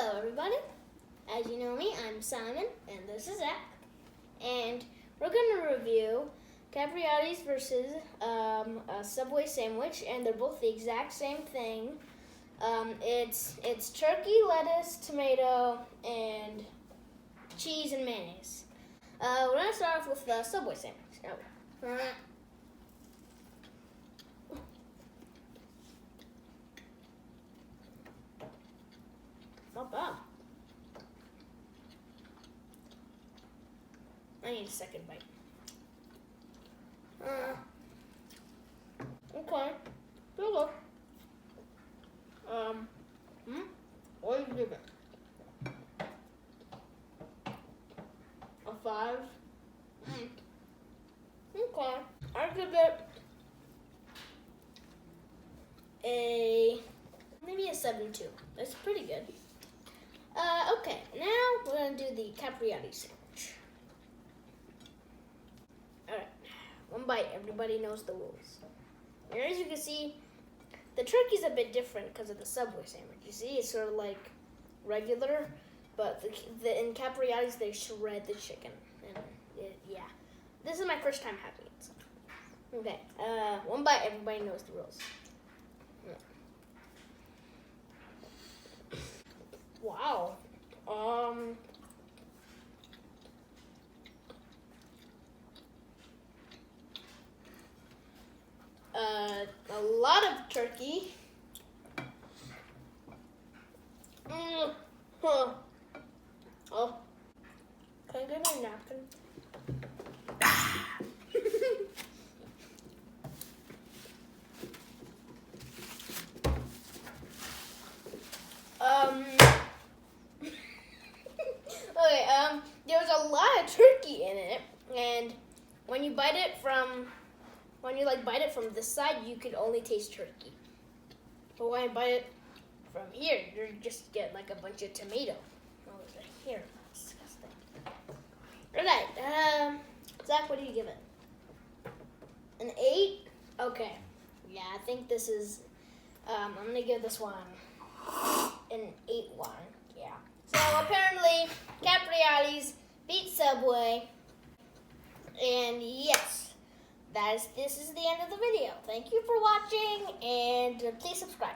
Hello everybody, as you know me, I'm Simon, and this is Zach, and we're going to review Capriotti's versus a Subway sandwich, and they're both the exact same thing. It's turkey, lettuce, tomato, and cheese and mayonnaise. We're going to start off with the Subway sandwich. Not bad. I need a second bite. Okay. Good look. What do you give it? A 5? Okay. I give it maybe a 7.2. That's pretty good. Okay, now we're gonna do the Capriotti sandwich. Alright, one bite, everybody knows the rules. And as you can see, the turkey's a bit different because of the Subway sandwich. You see, it's sort of like regular, but in Capriotti's they shred the chicken. And yeah, this is my first time having it. So. Okay, one bite, everybody knows the rules. Wow. A lot of turkey. Oh, can I get a napkin? Okay, there's a lot of turkey in it, and when you bite it from this side, you can only taste turkey. But when I bite it from here, you just get like a bunch of tomato. Oh, it's right here. Disgusting. Okay, Zach, what do you give it? An 8? Okay. Yeah, I think this is, I'm gonna give this one an 8-1. Yeah. So apparently, Capriotti's beat Subway. And yes, this is the end of the video. Thank you for watching, and please subscribe.